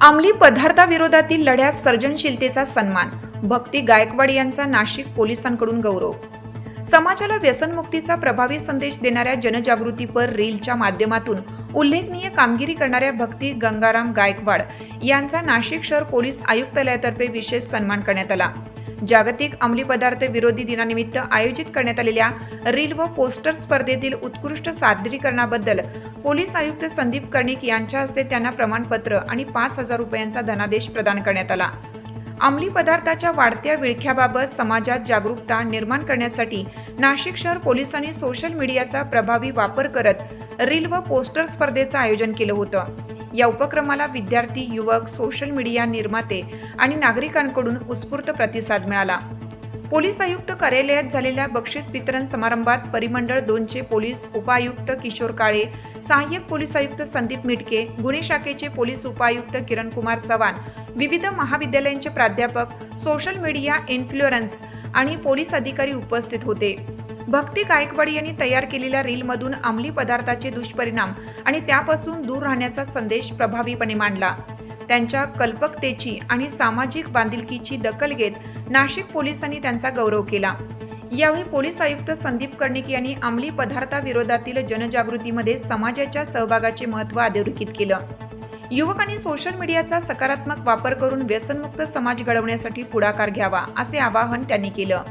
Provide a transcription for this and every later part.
अंमली पदार्थाविरोधातील लढ्यात सर्जनशीलतेचा सन्मान. भक्ती गायकवाड यांचा नाशिक पोलिसांकडून गौरव. समाजाला व्यसनमुक्तीचा प्रभावी संदेश देणाऱ्या जनजागृतीपर रीलच्या माध्यमातून उल्लेखनीय कामगिरी करणाऱ्या भक्ती गंगाराम गायकवाड यांचा नाशिक शहर पोलीस आयुक्तालयातर्फे विशेष सन्मान करण्यात आला. जागतिक अंमली पदार्थ विरोधी दिनानिमित्त आयोजित करण्यात आलेल्या रील व पोस्टर स्पर्धेतील उत्कृष्ट सादरीकरणाबद्दल पोलीस आयुक्त संदीप कर्णिक यांच्या हस्ते त्यांना प्रमाणपत्र आणि 5,000 रुपयांचा धनादेश प्रदान करण्यात आला. अंमली पदार्थाच्या वाढत्या विळख्याबाबत समाजात जागरूकता निर्माण करण्यासाठी नाशिक शहर पोलिसांनी सोशल मीडियाचा प्रभावी वापर करत रील व पोस्टर स्पर्धेचं आयोजन केलं होतं. या उपक्रमाला विद्यार्थी, युवक, सोशल मीडिया निर्माते आणि नागरिकांकडून उत्स्फूर्त प्रतिसाद मिळाला. पोलीस आयुक्त कार्यालयात झालेल्या बक्षीस वितरण समारंभात परिमंडळ 2चे पोलीस उपायुक्त किशोर काळे, सहाय्यक पोलीस आयुक्त संदीप मिटके, गुन्हे शाखेचे पोलीस उपायुक्त किरण कुमार चव्हाण, विविध महाविद्यालयांचे प्राध्यापक, सोशल मीडिया इन्फ्लुएन्स आणि पोलीस अधिकारी उपस्थित होते. भक्ती गायकवाड यांनी तयार केलेल्या रीलमधून अंमली पदार्थाचे दुष्परिणाम आणि त्यापासून दूर राहण्याचा संदेश प्रभावीपणे मांडला. त्यांच्या कल्पकतेची आणि सामाजिक बांधिलकीची दखल घेत नाशिक पोलिसांनी त्यांचा गौरव केला. यावेळी पोलीस आयुक्त संदीप कर्णिक यांनी अंमली पदार्थाविरोधातील जनजागृतीमध्ये समाजाच्या सहभागाचे महत्त्व अधोरेखित केलं. युवकांनी सोशल मीडियाचा सकारात्मक वापर करून व्यसनमुक्त समाज घडवण्यासाठी पुढाकार घ्यावा असे आवाहन त्यांनी केलं.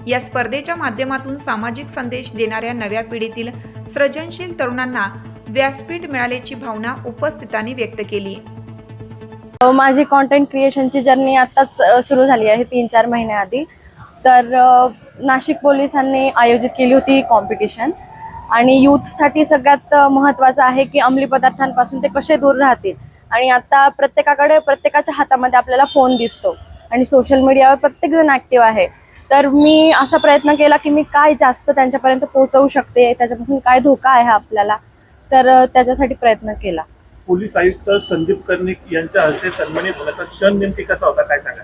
या स्पर्धेच्या माध्यमातून सामाजिक संदेश देणाऱ्या नव्या पिढीतील सृजनशील तरुणांना व्यासपीठ मिळाल्याची भावना उपस्थितांनी व्यक्त केली. माझी कंटेंट क्रिएशनची जर्नी आताच सुरू झाली आहे 3-4 महिन्याआधी. तर नाशिक पोलिसांनी आयोजित केली होती कॉम्पिटिशन आणि यूथसाठी सगळ्यात महत्त्वाचं आहे की अंमली पदार्थांपासून ते कसे दूर राहतील. आणि आता प्रत्येकाच्या हातामध्ये आपल्याला फोन दिसतो आणि सोशल मीडियावर प्रत्येकजण ॲक्टिव्ह आहे. तर मी असा प्रयत्न केला की मी काय जास्त त्यांच्यापर्यंत पोहोचवू शकते, त्याच्यापासून काय धोका आहे आपल्याला, तर त्याच्यासाठी प्रयत्न केला. पोलीस आयुक्त संदीप कर्णिक यांच्या हस्ते सन्मानित होण्याचा क्षण नेमकी कसा होता, काय सांगा?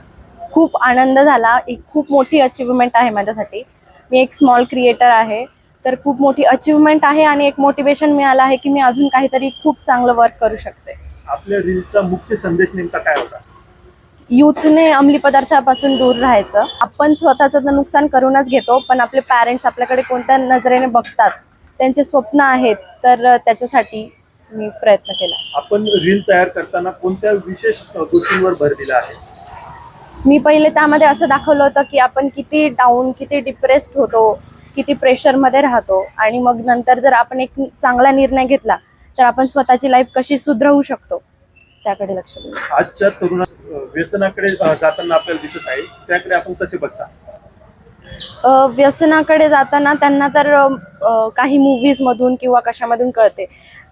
खूप आनंद झाला. एक खूप मोठी अचिव्हमेंट आहे माझ्यासाठी. मी एक स्मॉल क्रिएटर आहे, तर खूप मोठी अचिव्हमेंट आहे आणि एक मोटिवेशन मिळालं आहे की मी अजून काहीतरी खूप चांगलं वर्क करू शकते. आपल्या रीलचा मुख्य संदेश नेमका काय होता? यूथने अंमली पदार्थापासून दूर राहायचं. आपण स्वतःचं तर नुकसान करूनच घेतो, पण आपले पॅरेंट्स आपल्याकडे कोणत्या नजरेने बघतात, त्यांचे स्वप्न आहेत, तर त्याच्यासाठी मी प्रयत्न केला. आपण रील तयार करताना कोणत्या विशेष गोष्टींवर भर दिला आहे? मी पहिले त्यामध्ये असं दाखवलं होतं की आपण किती डाऊन, किती डिप्रेस्ड होतो, किती प्रेशरमध्ये राहतो आणि मग नंतर जर आपण एक चांगला निर्णय घेतला तर आपण स्वतःची लाईफ कशी सुधरवू शकतो त्याकडे लक्ष दिलं. आजच्या तरुण व्यसनाकडे जाताना आपल्याला दिसत आहे, त्याकडे आपण कसे बघता? व्यसनाकडे जाताना त्यांना तर काही मूवीजमधून किंवा कशामधून कळते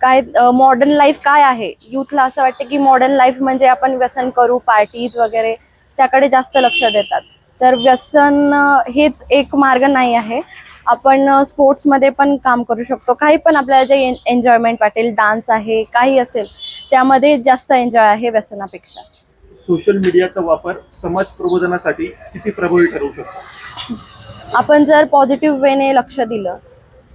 काय मॉडर्न लाईफ काय आहे. यूथला असं वाटतं की मॉडर्न लाईफ म्हणजे आपण व्यसन करू, पार्टीज वगैरे, त्याकडे जास्त लक्ष देतात. तर व्यसन हेच एक मार्ग नाही आहे. आपण स्पोर्ट्समध्ये पण काम करू शकतो. काही पण आपल्याला जे एन्जॉयमेंट वाटेल, डान्स आहे, काही असेल, त्यामध्ये जास्त एन्जॉय आहे व्यसनापेक्षा. सोशल मीडियाचा वापर समाज प्रबोधनासाठी किती प्रभावी ठरवू शकतो? आपण जर पॉझिटिव्ह वेने लक्ष दिलं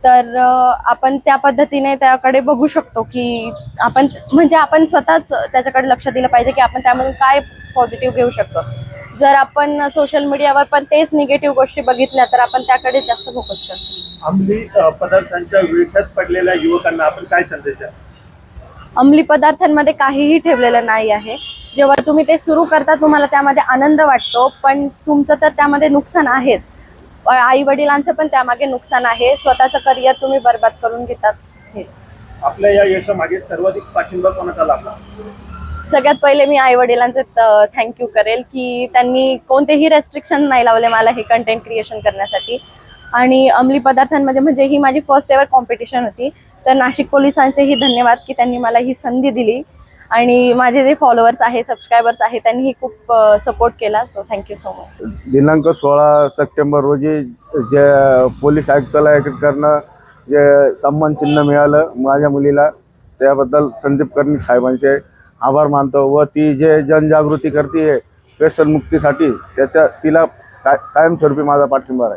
तर आपण त्या पद्धतीने त्याकडे बघू शकतो की आपण स्वतःच त्याच्याकडे लक्ष दिलं पाहिजे की आपण त्यामधून काय पॉझिटिव्ह घेऊ शकतो. जर आपण सोशल मीडियावर पण तेच निगेटिव्ह गोष्टी बघितल्या तर आपण त्याकडे जास्त फोकस करतो. अंमली पदार्थांच्या विळख्यात पडलेल्या युवकांना आपण काय संदेश द्या? अंमली पदार्थांमध्ये काहीही ठेवलेलं नाही आहे. जेव्हा तुम्ही ते सुरू करता तुम्हाला त्यामध्ये आनंद वाटतो, पण तुमचं तर त्यामध्ये नुकसान आहेच. आई वडिलांचं पण त्यामागे नुकसान आहे. स्वतःचं करिअर तुम्ही बर्बाद करून घेतात. हे आपल्या या यशामागे सर्वाधिक पाठिंबा कोणाचा लाभला? सगळ्यात पहिले मी आई वडिलांचे थँक्यू करेल की त्यांनी कोणतेही रेस्ट्रिक्शन नाही लावले मला हे कंटेंट क्रिएशन करण्यासाठी. आणि अंमली पदार्थांमध्ये म्हणजे ही माझी फर्स्ट एव्हर कॉम्पिटिशन होती. तर नाशिक पोलिसांचेही धन्यवाद की त्यांनी मला ही संधी दिली आणि माझे जे फॉलोअर्स आहे, सबस्क्रायबर्स आहे, त्यांनीही खूप सपोर्ट केला. So thank you so much. दिनांक 16 सप्टेंबर रोजी जे पोलीस आयुक्तालयाकडनं जे सन्मान चिन्ह मिळालं माझ्या मुलीला, त्याबद्दल संदीप कर्णिक साहेबांचे आभार मानतो. व ती जे जनजागृती करते व्यसनमुक्तीसाठी तिला कायमस्वरूपी माझा पाठिंबा आहे.